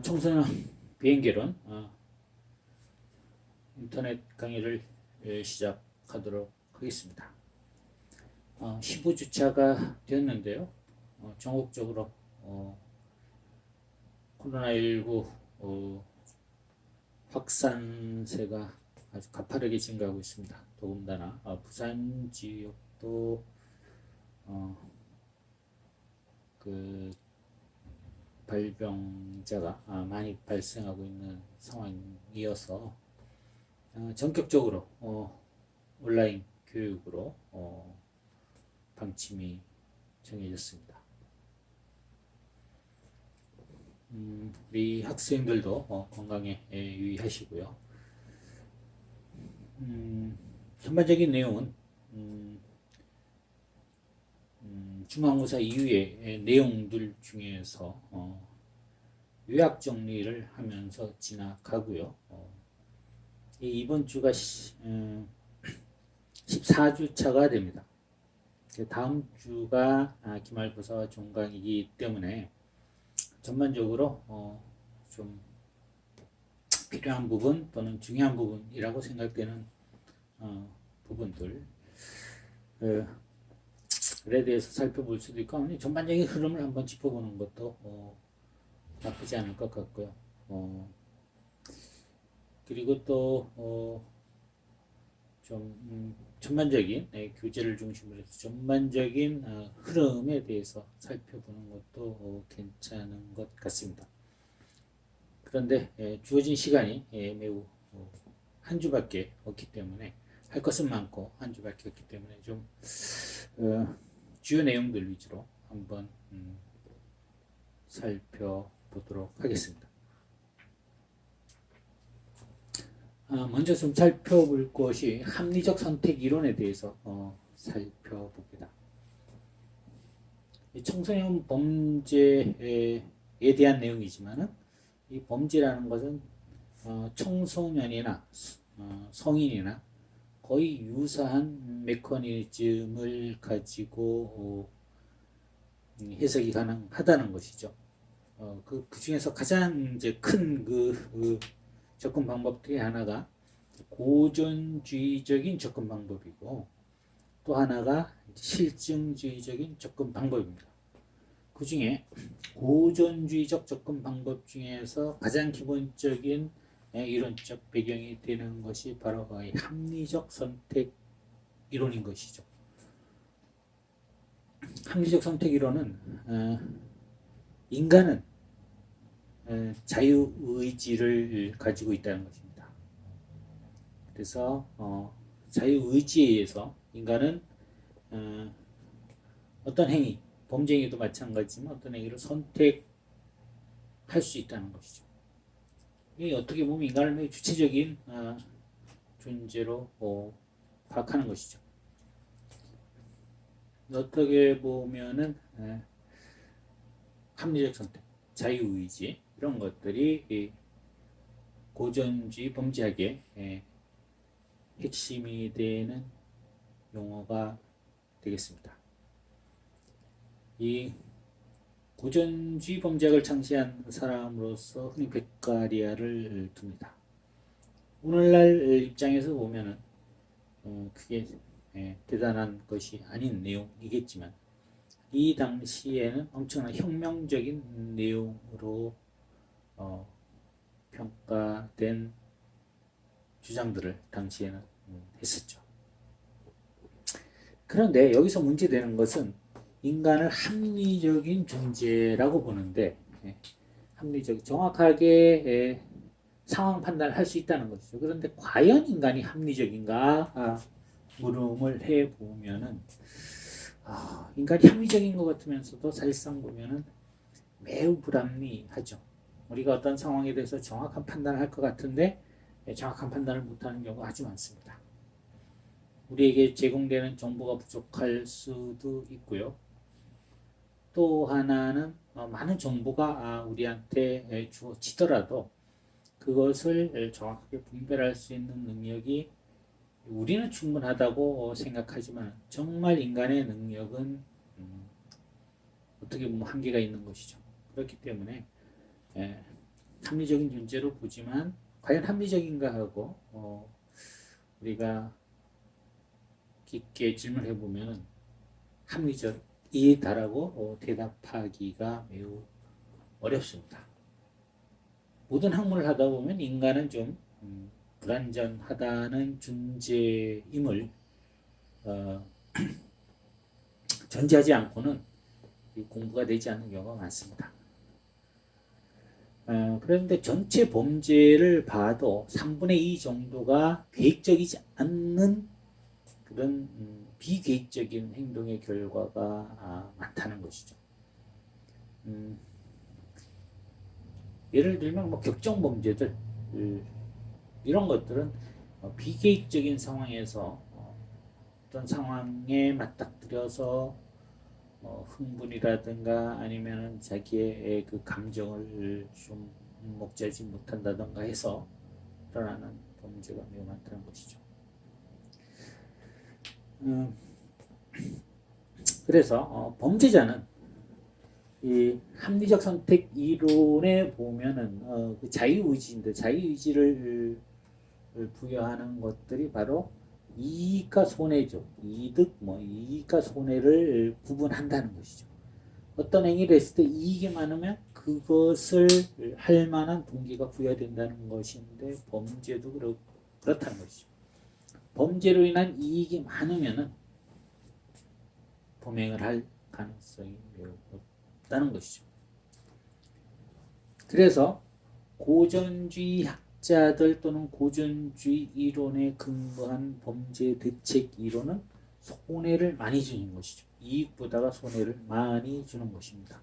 청소년 비행개론 인터넷 강의를 시작하도록 하겠습니다. 15주차가 되었는데요. 전국적으로 코로나19 확산세가 아주 가파르게 증가하고 있습니다. 더군다나 부산 지역도 그 발병자가 많이 발생하고 있는 상황이어서 전격적으로 온라인 교육으로 방침이 정해졌습니다. 우리 학생들도 건강에 유의하시고요. 전반적인 내용은 중간고사 이후의 내용들 중에서 요약 정리를 하면서 지나가고요. 이번 주가 14주차가 됩니다. 다음 주가 기말고사와 종강이기 때문에 전반적으로 좀 필요한 부분 또는 중요한 부분이라고 생각되는 부분들 에 대해서 살펴볼 수도 있고 전반적인 흐름을 한번 짚어보는 것도 나쁘지 않을 것 같고요. 그리고 또 좀 전반적인 교재를 중심으로 해서 전반적인 흐름에 대해서 살펴보는 것도 괜찮은 것 같습니다. 그런데 주어진 시간이 매우 한 주밖에 없기 때문에 할 것은 많고 한 주밖에 없기 때문에 좀 주요 내용들 위주로 한번 살펴보도록 하겠습니다. 먼저 좀 살펴볼 것이 합리적 선택 이론에 대해서 살펴봅니다. 청소년 범죄에 대한 내용이지만은 이 범죄라는 것은 청소년이나 성인이나 거의 유사한 메커니즘을 가지고 해석이 가능하다는 것이죠. 그 중에서 가장 이제 큰 접근 방법 중에 하나가 고전주의적인 접근 방법이고 또 하나가 실증주의적인 접근 방법입니다. 그 중에 고전주의적 접근 방법 중에서 가장 기본적인 이론적 배경이 되는 것이 바로 합리적 선택 이론인 것이죠. 합리적 선택 이론은 인간은 자유의지를 가지고 있다는 것입니다. 그래서 자유의지에 의해서 인간은 어떤 행위, 범죄 행위도 마찬가지지만 어떤 행위를 선택할 수 있다는 것이죠. 이 어떻게 보면 인간을 매우 주체적인 존재로 파악하는 것이죠. 어떻게 보면은 합리적 선택, 자유의지 이런 것들이 고전주의 범죄학의 핵심이 되는 용어가 되겠습니다. 이 고전주의 범죄학을 창시한 사람으로서 흔히 베카리아를 둡니다. 오늘날 입장에서 보면은 그게 대단한 것이 아닌 내용이겠지만 이 당시에는 엄청난 혁명적인 내용으로 평가된 주장들을 당시에는 했었죠. 그런데 여기서 문제되는 것은 인간을 합리적인 존재라고 보는데 합리적 정확하게 상황 판단을 할 수 있다는 것이죠. 그런데 과연 인간이 합리적인가 물음을 해보면은 인간이 합리적인 것 같으면서도 사실상 보면은 매우 불합리하죠. 우리가 어떤 상황에 대해서 정확한 판단을 할 것 같은데 정확한 판단을 못하는 경우가 아주 많습니다. 우리에게 제공되는 정보가 부족할 수도 있고요. 또 하나는 많은 정보가 우리한테 주어지더라도 그것을 정확하게 분별할 수 있는 능력이 우리는 충분하다고 생각하지만 정말 인간의 능력은 어떻게 보면 한계가 있는 것이죠. 그렇기 때문에 합리적인 존재로 보지만 과연 합리적인가 하고 우리가 깊게 질문해 보면 합리적이다라고 대답하기가 매우 어렵습니다. 모든 학문을 하다 보면 인간은 좀 불완전하다는 존재임을 전제하지 않고는 공부가 되지 않는 경우가 많습니다. 그런데 전체 범죄를 봐도 3분의 2 정도가 계획적이지 않는 그런 비계획적인 행동의 결과가 많다는 것이죠. 예를 들면 뭐 격정 범죄들 이런 것들은 비계획적인 상황에서 어떤 상황에 맞닥뜨려서 흥분이라든가 아니면 자기의 그 감정을 좀 목재지 못한다든가 해서 일어나는 범죄가 매우 많다는 것이죠. 그래서 범죄자는 이 합리적 선택 이론에 보면은 그 자유의지인데 자유의지를 부여하는 것들이 바로 이익과 손해죠. 이익과 손해를 구분한다는 것이죠. 어떤 행위를 했을 때 이익이 많으면 그것을 할 만한 동기가 부여된다는 것인데 범죄도 그렇다는 것이죠. 범죄로 인한 이익이 많으면은 범행을 할 가능성이 매우 높다는 것이죠. 그래서 고전주의 학자들 또는 고전주의 이론에 근거한 범죄 대책 이론은 손해를 많이 주는 것이죠. 이익보다가 손해를 많이 주는 것입니다.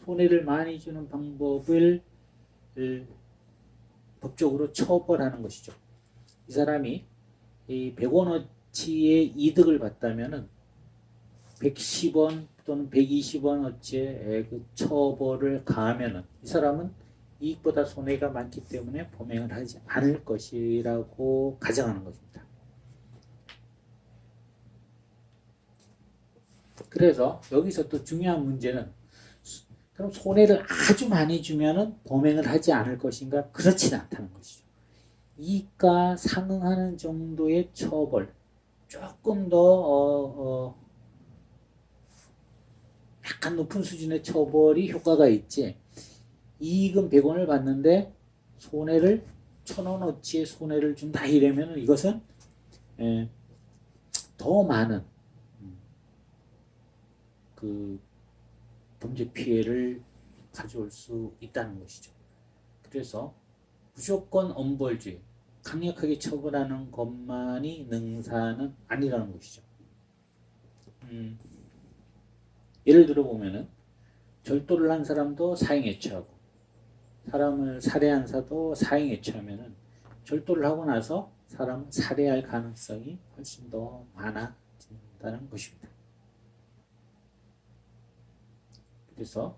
손해를 많이 주는 방법을 법적으로 처벌하는 것이죠. 이 사람이 이 100원어치의 이득을 봤다면은 110원 또는 120원어치의 그 처벌을 가하면은 이 사람은 이익보다 손해가 많기 때문에 범행을 하지 않을 것이라고 가정하는 것입니다. 그래서 여기서 또 중요한 문제는 그럼 손해를 아주 많이 주면은 범행을 하지 않을 것인가? 그렇지는 않다는 것이죠. 이익과 상응하는 정도의 처벌, 조금 더 약간 높은 수준의 처벌이 효과가 있지. 이익은 100원을 받는데 손해를 1000원어치의 손해를 준다 이러면 이것은 더 많은 그 범죄 피해를 가져올 수 있다는 것이죠. 그래서 무조건 엄벌주의, 강력하게 처벌하는 것만이 능사는 아니라는 것이죠. 예를 들어 보면은 절도를 한 사람도 사형에 처하고 사람을 살해한 사도 사형에 처하면은 절도를 하고 나서 사람을 살해할 가능성이 훨씬 더 많아진다는 것입니다. 그래서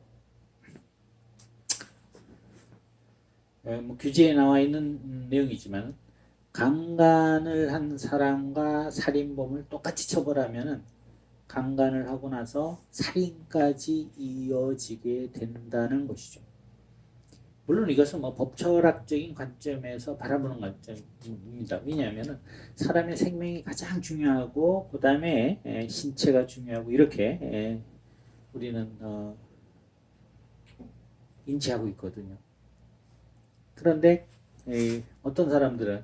뭐 규제에 나와 있는 내용이지만 강간을 한 사람과 살인범을 똑같이 처벌하면은 강간을 하고 나서 살인까지 이어지게 된다는 것이죠. 물론 이것은 뭐 법철학적인 관점에서 바라보는 관점입니다. 왜냐하면 사람의 생명이 가장 중요하고 그 다음에 신체가 중요하고 이렇게 우리는 인지하고 있거든요. 그런데 어떤 사람들은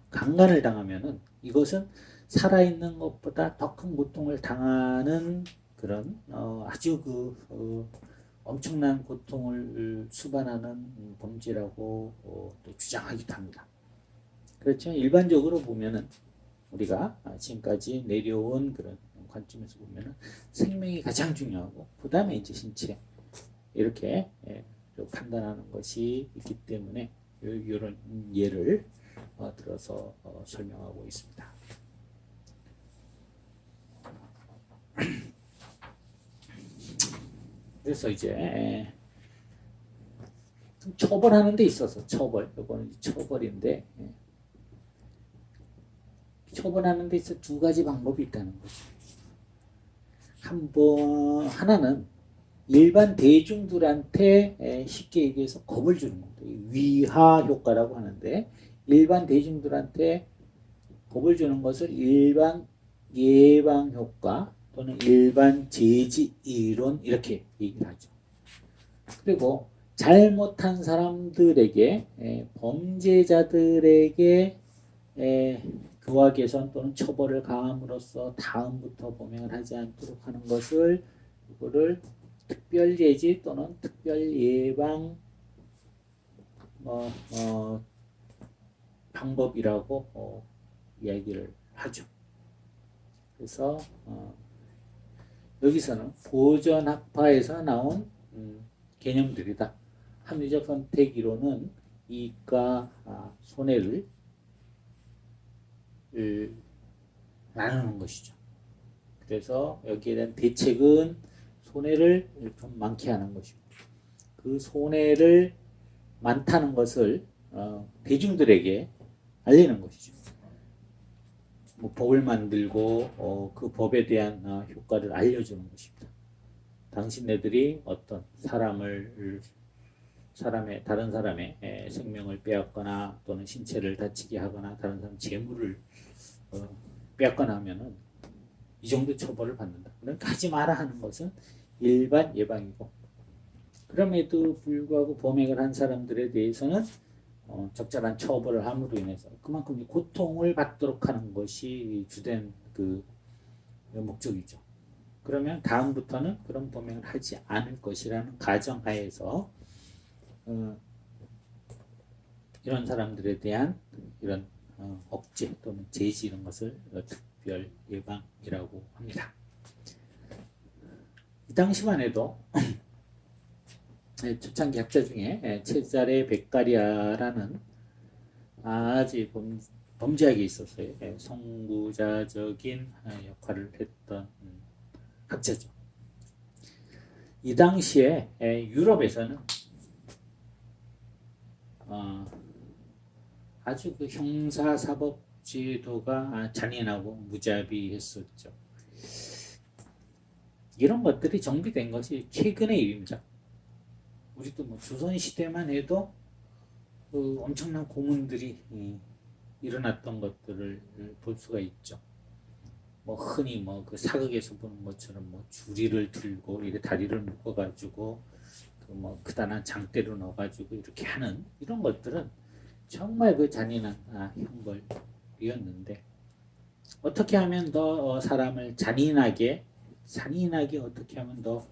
강간을 당하면은 이것은 살아있는 것보다 더 큰 고통을 당하는 그런 아주 엄청난 고통을 수반하는 범죄라고 또 주장하기도 합니다. 그렇지만 일반적으로 보면은 우리가 지금까지 내려온 그런 관점에서 보면은 생명이 가장 중요하고 그 다음에 이제 신체 이렇게 판단하는 것이 있기 때문에 이런 예를 들어서 설명하고 있습니다. 그래서 이제 처벌하는 데 있어서 이거는 처벌인데 처벌하는 데 있어서 두 가지 방법이 있다는 거죠. 하나는 일반 대중들한테 쉽게 얘기해서 겁을 주는 겁니다. 위하 효과라고 하는데 일반 대중들한테 겁을 주는 것을 일반 예방 효과 또는 일반 제지 이론 이렇게 얘기를 하죠. 그리고 잘못한 사람들에게 범죄자들에게 교화 개선 또는 처벌을 가함으로써 다음부터 범행을 하지 않도록 하는 것을 이거를 특별 제지 또는 특별 예방 방법이라고 이야기를 하죠. 그래서 여기서는 보전학파에서 나온 개념들이다. 합리적 선택 이론은 이익과 손해를 나누는 것이죠. 그래서 여기에 대한 대책은 손해를 좀 많게 하는 것이고 그 손해를 많다는 것을 대중들에게 알리는 것이죠. 뭐 법을 만들고 그 법에 대한 효과를 알려주는 것입니다. 당신네들이 어떤 다른 사람의 생명을 빼앗거나 또는 신체를 다치게 하거나 다른 사람 재물을 빼앗거나 하면은 이 정도 처벌을 받는다. 그러니까 하지 마라 하는 것은 일반 예방이고 그럼에도 불구하고 범행을 한 사람들에 대해서는 적절한 처벌을 함으로 인해서 그만큼 고통을 받도록 하는 것이 주된 그 목적이죠. 그러면 다음부터는 그런 범행을 하지 않을 것이라는 가정하에서 이런 사람들에 대한 이런 억제 또는 제지 이런 것을 특별 예방이라고 합니다. 이 당시만 해도 초창기 학자 중에 체자레 베카리아라는 아주 범죄학에 있어서의 선구자적인 역할을 했던 학자죠. 이 당시에 유럽에서는 아주 그 형사사법 제도가 잔인하고 무자비했었죠. 이런 것들이 정비된 것이 최근의 일입니다. 우리도 뭐 조선시대만 해도 그 엄청난 고문들이 일어났던 것들을 볼 수가 있죠. 뭐 흔히 뭐 그 사극에서 보는 것처럼 뭐 주리를 들고 이렇게 다리를 묶어가지고 그 뭐 크다란 장대로 넣어가지고 이렇게 하는 이런 것들은 정말 그 잔인한 형벌이었는데 어떻게 하면 더 사람을 잔인하게 어떻게 하면 더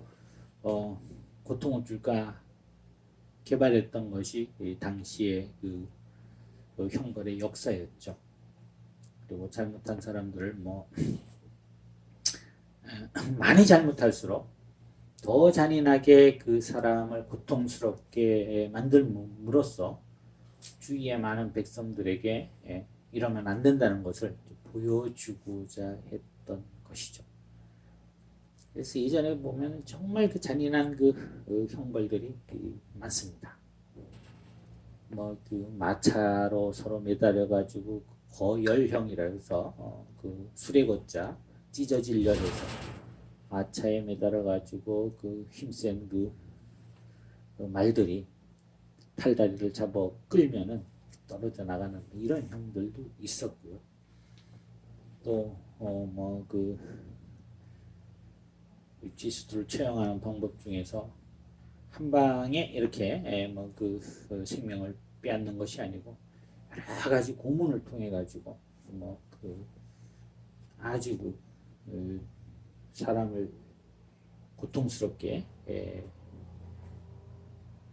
고통을 줄까 개발했던 것이 당시의 그 형벌의 역사였죠. 그리고 잘못한 사람들을 뭐 많이 잘못할수록 더 잔인하게 그 사람을 고통스럽게 만들므로써 주위의 많은 백성들에게 이러면 안 된다는 것을 보여주고자 했던 것이죠. 그래서 예전에 보면 정말 그 잔인한 그 형벌들이 많습니다. 뭐 그 마차로 서로 매달려 가지고 거열형이라 해서 그 수레거자 찢어지려 해서 마차에 매달아 가지고 그 힘센 그 말들이 팔다리를 잡아 끌면은 떨어져 나가는 이런 형들도 있었고요. 또 뭐 그 지수들을 처형하는 방법 중에서 한 방에 이렇게 뭐 그 생명을 빼앗는 것이 아니고 여러 가지 고문을 통해 가지고 뭐 그 아주 그 사람을 고통스럽게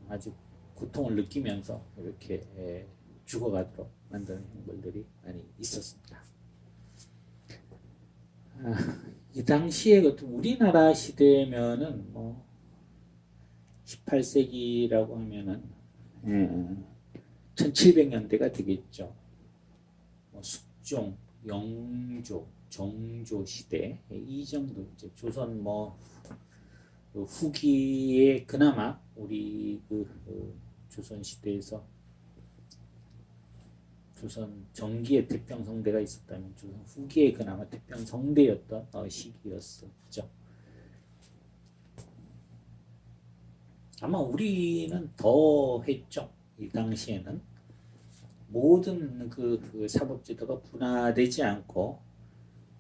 아주 고통을 느끼면서 이렇게 죽어가도록 만드는 형벌들이 많이 있었습니다. 이 당시에 같은 우리나라 시대면은 뭐 18세기라고 하면은 1700년대가 되겠죠. 뭐 숙종, 영조, 정조 시대 이 정도 이제 조선 뭐 후기에 그나마 우리 그 조선 시대에서 조선 전기에 태평성대가 있었다면 조선 후기에 그나마 태평성대였던 시기였었죠. 아마 우리는 더 했죠. 이 당시에는 모든 그 사법제도가 분화되지 않고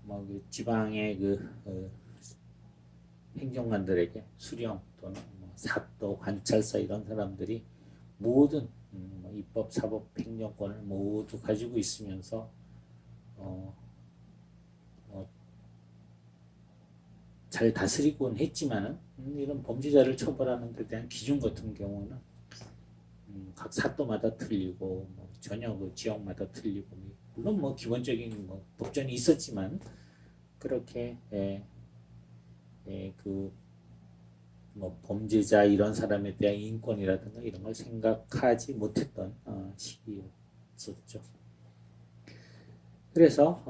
그 지방의 행정관들에게 수령 또는 사또, 관찰사 이런 사람들이 모든 입법, 사법, 행정권을 모두 가지고 있으면서 잘 다스리곤 했지만은 이런 범죄자를 처벌하는 데 대한 기준 같은 경우는 각 사또마다 틀리고 전혀 그 지역마다 틀리고 물론 기본적인 법전이 있었지만 그렇게 범죄자 이런 사람에 대한 인권이라든가 이런 걸 생각하지 못했던 시기였었죠. 그래서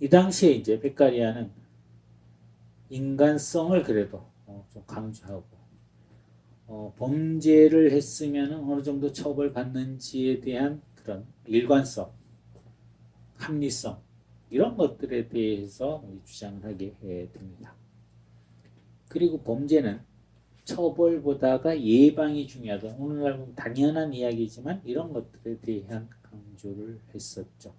이 당시에 이제 베카리아는 인간성을 그래도 좀 강조하고 범죄를 했으면 어느 정도 처벌받는지에 대한 그런 일관성, 합리성 이런 것들에 대해서 주장을 하게 됩니다. 그리고 범죄는 처벌보다가 예방이 중요하다. 오늘날 보면 당연한 이야기지만 이런 것들에 대한 강조를 했었죠.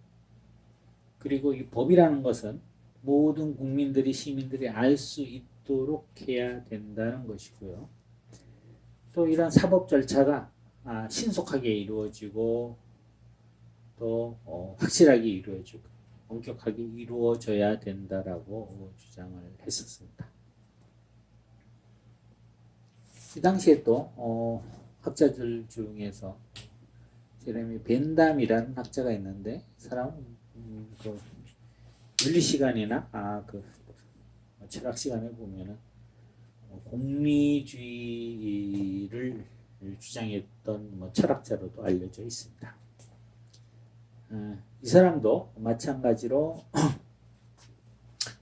그리고 이 법이라는 것은 모든 국민들이 시민들이 알 수 있도록 해야 된다는 것이고요. 또 이런 사법 절차가 신속하게 이루어지고 또 확실하게 이루어지고 엄격하게 이루어져야 된다라고 주장을 했었습니다. 이 당시에 또 학자들 중에서 제레미 벤담이라는 학자가 있는데 사람은 그 윤리 시간이나 그 철학 시간에 보면은 공리주의를 주장했던 철학자로도 알려져 있습니다. 이 사람도 마찬가지로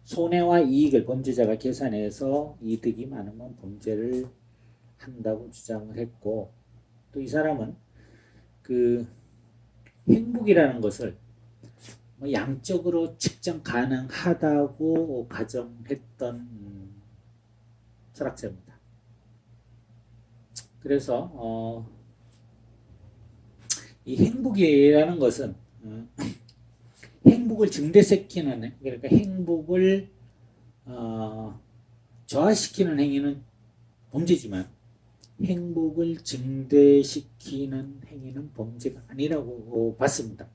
손해와 이익을 범죄자가 계산해서 이득이 많으면 범죄를 한다고 주장을 했고 또 이 사람은 그 행복이라는 것을 양적으로 측정 가능하다고 가정했던 철학자입니다. 그래서 이 행복이라는 것은 행복을 증대시키는 그러니까 행복을 저하시키는 행위는 범죄지만 행복을 증대시키는 행위는 범죄가 아니라고 봤습니다.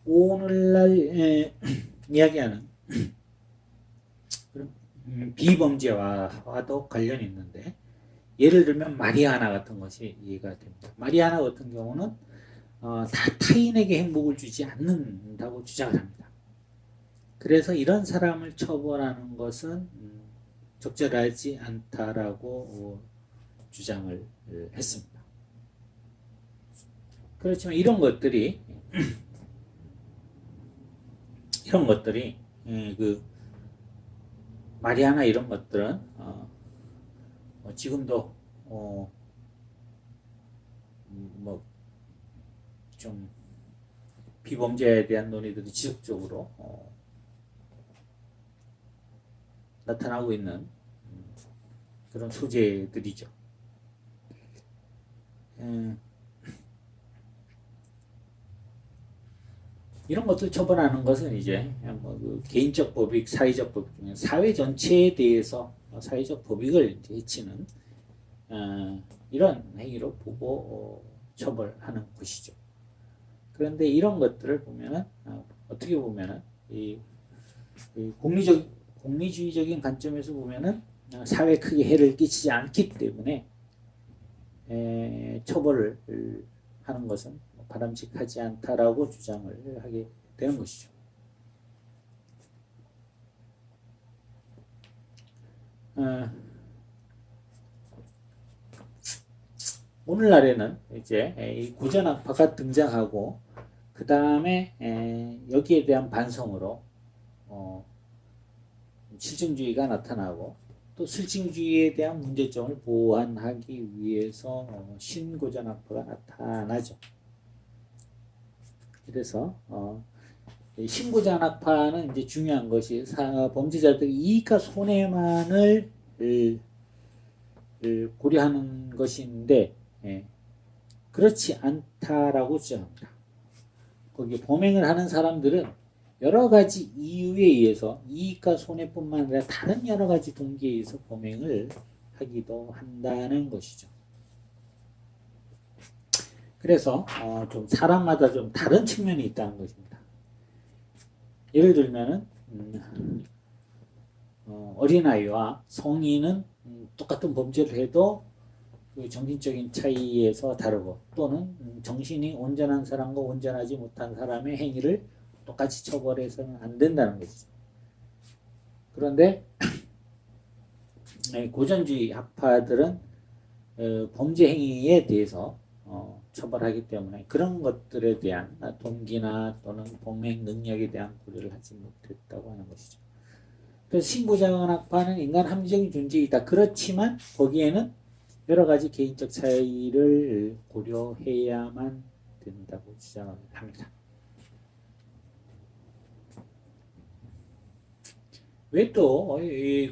오늘날 이야기하는 비범죄와도 관련이 있는데 예를 들면 마리아나 같은 것이 이해가 됩니다. 마리아나 같은 경우는 다 타인에게 행복을 주지 않는다고 주장을 합니다. 그래서 이런 사람을 처벌하는 것은 적절하지 않다라고 주장을 했습니다. 그렇지만 이런 것들이 그 마리아나 이런 것들은 지금도 좀 비범죄에 대한 논의들이 지속적으로 나타나고 있는 그런 소재들이죠. 이런 것들 처벌하는 것은 이제 그 개인적 법익, 사회적 법익 중에 사회 전체에 대해서 사회적 법익을 해치는 이런 행위로 보고 처벌하는 것이죠. 그런데 이런 것들을 보면은 어떻게 보면은 이 공리주의적인 관점에서 보면은 사회에 크게 해를 끼치지 않기 때문에 처벌을 하는 것은 바람직하지 않다라고 주장을 하게 되는 것이죠. 오늘날에는 이제 이 구전학파가 등장하고 그 다음에 여기에 대한 반성으로 실증주의가 나타나고 또 실증주의에 대한 문제점을 보완하기 위해서 신구전학파가 나타나죠. 그래서 신구전학파는 이제 중요한 것이 범죄자들이 이익과 손해만을 고려하는 것인데 그렇지 않다라고 주장합니다. 거기 범행을 하는 사람들은 여러 가지 이유에 의해서 이익과 손해뿐만 아니라 다른 여러 가지 동기에 의해서 범행을 하기도 한다는 것이죠. 그래서 좀 사람마다 좀 다른 측면이 있다는 것입니다. 예를 들면은 어린아이와 성인은 똑같은 범죄를 해도 그 정신적인 차이에서 다르고 또는 정신이 온전한 사람과 온전하지 못한 사람의 행위를 똑같이 처벌해서는 안 된다는 것이죠. 그런데 고전주의 학파들은 범죄 행위에 대해서 처벌하기 때문에 그런 것들에 대한 동기나 또는 범행 능력에 대한 고려를 하지 못했다고 하는 것이죠. 그래서 신구자원 학파는 인간 합리적인 존재이다. 그렇지만 거기에는 여러 가지 개인적 차이를 고려해야만 된다고 주장을 합니다. 왜 또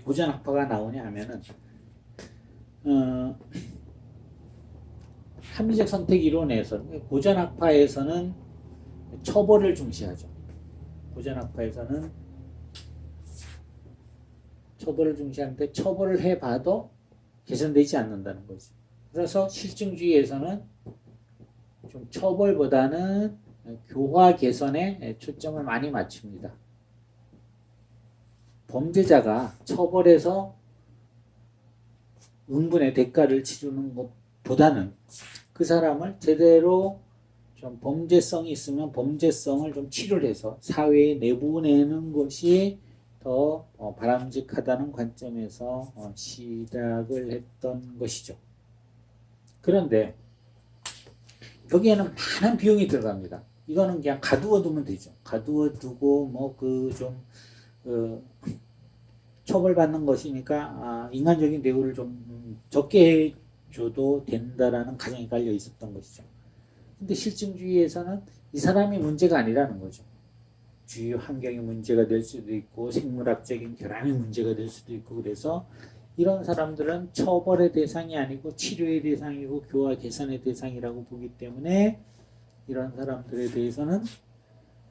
고전 학파가 나오냐 하면은 합리적 선택 이론에서 고전 학파에서는 처벌을 중시하죠. 고전 학파에서는 처벌을 중시하는데 처벌을 해봐도 개선되지 않는다는 거죠. 그래서 실증주의에서는 좀 처벌보다는 교화 개선에 초점을 많이 맞춥니다. 범죄자가 처벌해서 응분의 대가를 치르는 것보다는 그 사람을 제대로 좀 범죄성이 있으면 범죄성을 좀 치료를 해서 사회에 내보내는 것이 더 바람직하다는 관점에서 시작을 했던 것이죠. 그런데 여기에는 많은 비용이 들어갑니다. 이거는 그냥 가두어 두면 되죠. 가두어 두고 뭐 그 좀 처벌받는 것이니까 인간적인 대우를 좀 적게 해줘도 된다라는 가정이 깔려 있었던 것이죠. 근데 실증주의에서는 이 사람이 문제가 아니라는 거죠. 주위 환경이 문제가 될 수도 있고 생물학적인 결함이 문제가 될 수도 있고 그래서 이런 사람들은 처벌의 대상이 아니고 치료의 대상이고 교화 개선의 대상이라고 보기 때문에 이런 사람들에 대해서는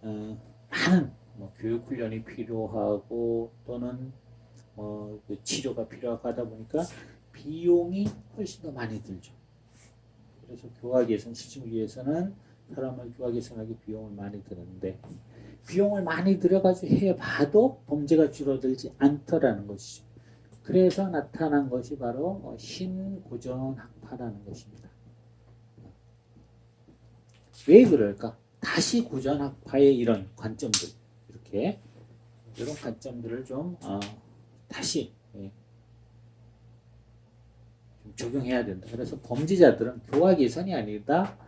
많은 교육 훈련이 필요하고 또는 그 치료가 필요하다 보니까 비용이 훨씬 더 많이 들죠. 그래서 교화 개선 실증주의에서는 사람을 교화 개선하기 비용을 많이 드는데 비용을 많이 들여가지고 해봐도 범죄가 줄어들지 않더라는 것이죠. 그래서 나타난 것이 바로 신고전학파라는 것입니다. 왜 그럴까? 다시 고전학파의 이런 관점들 이런 관점들을 좀 다시 좀 적용해야 된다. 그래서 범죄자들은 교화 개선이 아니다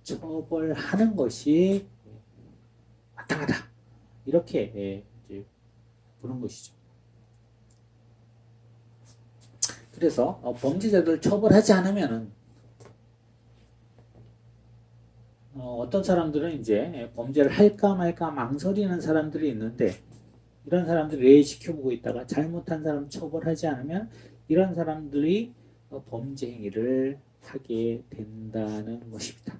처벌하는 것이 마땅하다. 이렇게 이제 보는 것이죠. 그래서 범죄자들을 처벌하지 않으면은 어떤 사람들은 이제 범죄를 할까 말까 망설이는 사람들이 있는데 이런 사람들을 예의시켜보고 있다가 잘못한 사람 처벌하지 않으면 이런 사람들이 범죄 행위를 하게 된다는 것입니다.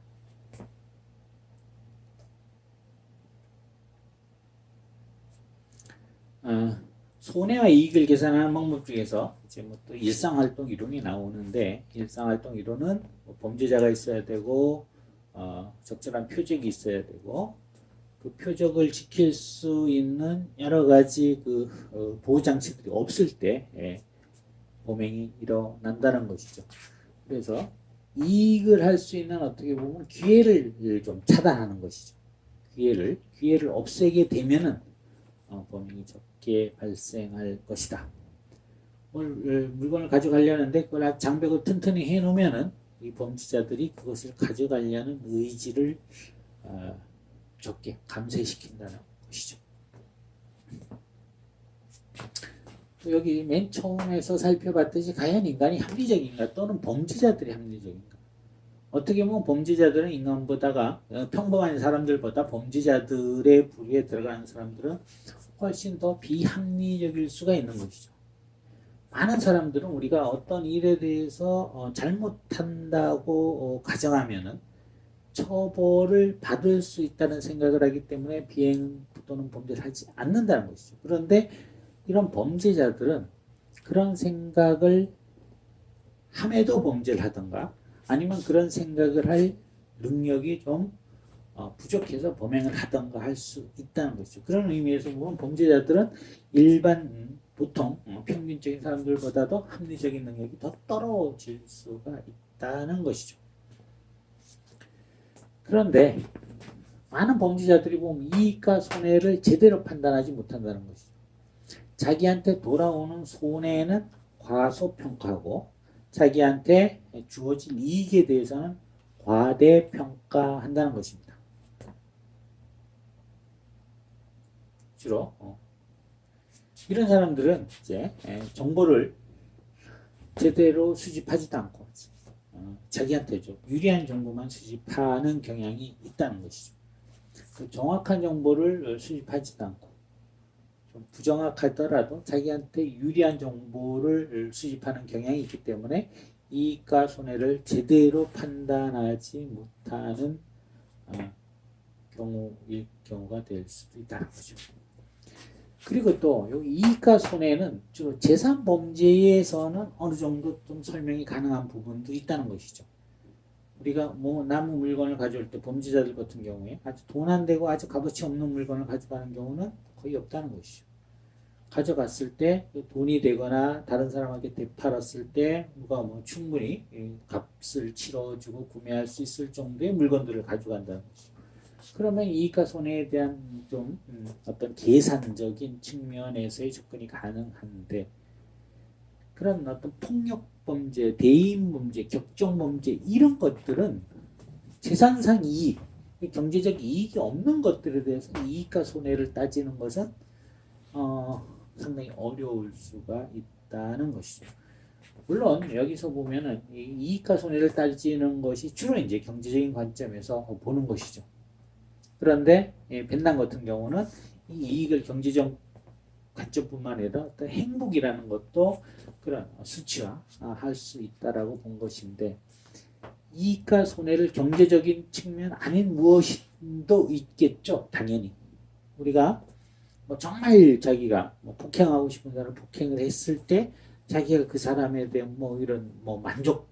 손해와 이익을 계산하는 방법 중에서 이제 또 일상활동 이론이 나오는데 일상활동 이론은 범죄자가 있어야 되고 적절한 표적이 있어야 되고 그 표적을 지킬 수 있는 여러 가지 그 보호 장치들이 없을 때 범행이 일어난다는 것이죠. 그래서 이익을 할 수 있는 어떻게 보면 기회를 좀 차단하는 것이죠. 기회를 없애게 되면은 범행이 적게 발생할 것이다. 물건을 가져가려는데 그걸 장벽을 튼튼히 해놓으면은 이 범죄자들이 그것을 가져가려는 의지를 적게 감쇄시킨다는 것이죠. 여기 맨 처음에서 살펴봤듯이 과연 인간이 합리적인가 또는 범죄자들이 합리적인가. 어떻게 보면 범죄자들은 인간보다가 평범한 사람들보다 범죄자들의 부류에 들어가는 사람들은 훨씬 더 비합리적일 수가 있는 것이죠. 많은 사람들은 우리가 어떤 일에 대해서 잘못한다고 가정하면은 처벌을 받을 수 있다는 생각을 하기 때문에 비행 또는 범죄를 하지 않는다는 것이죠. 그런데 이런 범죄자들은 그런 생각을 함에도 범죄를 하던가 아니면 그런 생각을 할 능력이 좀 부족해서 범행을 하던가 할 수 있다는 것이죠. 그런 의미에서 보면 범죄자들은 일반 보통 평균적인 사람들보다도 합리적인 능력이 더 떨어질 수가 있다는 것이죠. 그런데 많은 범죄자들이 보면 이익과 손해를 제대로 판단하지 못한다는 것이죠. 자기한테 돌아오는 손해는 과소평가하고 자기한테 주어진 이익에 대해서는 과대평가한다는 것입니다. 주로 이런 사람들은 이제 정보를 제대로 수집하지도 않고 자기한테 좀 유리한 정보만 수집하는 경향이 있다는 것이죠. 정확한 정보를 수집하지도 않고 좀 부정확하더라도 자기한테 유리한 정보를 수집하는 경향이 있기 때문에 이익과 손해를 제대로 판단하지 못하는 경우가 될 수도 있다는 거죠. 그리고 또 여기 이익과 손해는 주로 재산 범죄에서는 어느 정도 좀 설명이 가능한 부분도 있다는 것이죠. 우리가 뭐 남의 물건을 가져올 때 범죄자들 같은 경우에 아주 돈 안 되고 아주 값어치 없는 물건을 가져가는 경우는 거의 없다는 것이죠. 가져갔을 때 돈이 되거나 다른 사람에게 되팔았을 때 누가 뭐 충분히 값을 치러주고 구매할 수 있을 정도의 물건들을 가져간다는 것이죠. 그러면 이익과 손해에 대한 좀 어떤 계산적인 측면에서의 접근이 가능한데 그런 어떤 폭력 범죄, 대인 범죄, 격정 범죄 이런 것들은 재산상 이익, 경제적 이익이 없는 것들에 대해서 이익과 손해를 따지는 것은 상당히 어려울 수가 있다는 것이죠. 물론 여기서 보면은 이익과 손해를 따지는 것이 주로 이제 경제적인 관점에서 보는 것이죠. 그런데 벤남 같은 경우는 이 이익을 경제적 관점뿐만 아니라 어떤 행복이라는 것도 그런 수치화할 수 있다라고 본 것인데 이익과 손해를 경제적인 측면 아닌 무엇도 있겠죠. 당연히 우리가 뭐 정말 자기가 뭐 폭행하고 싶은 사람을 폭행을 했을 때 자기가 그 사람에 대한 뭐 이런 뭐 만족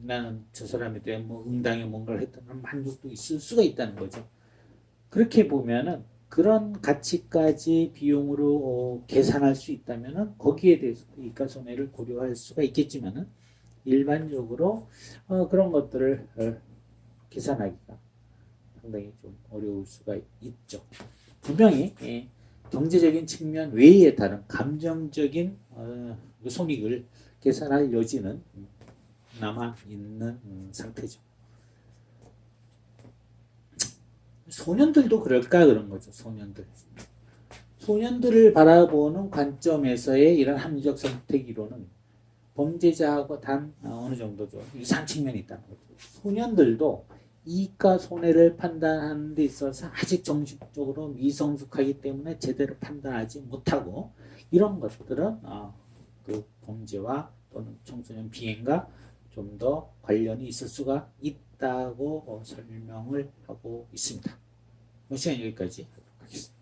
나는 저 사람에 대한 뭐 응당에 뭔가를 했다는 만족도 있을 수가 있다는 거죠. 그렇게 보면은 그런 가치까지 비용으로 계산할 수 있다면은 거기에 대해서 이익과 손해를 고려할 수가 있겠지만은 일반적으로 그런 것들을 계산하기가 상당히 좀 어려울 수가 있죠. 분명히 경제적인 측면 외에 다른 감정적인 손익을 계산할 여지는 남아 있는 상태죠. 소년들도 그럴까 그런 거죠. 소년들을 바라보는 관점에서의 이런 합리적 선택 이론은 범죄자하고 단 어느 정도죠. 유사한 측면이 있다는 거죠. 소년들도 이익과 손해를 판단하는 데 있어서 아직 정신적으로 미성숙하기 때문에 제대로 판단하지 못하고 이런 것들은 그 범죄와 또는 청소년 비행과 좀 더 관련이 있을 수가 있다고 설명을 하고 있습니다. 시간 여기까지 하도록 하겠습니다.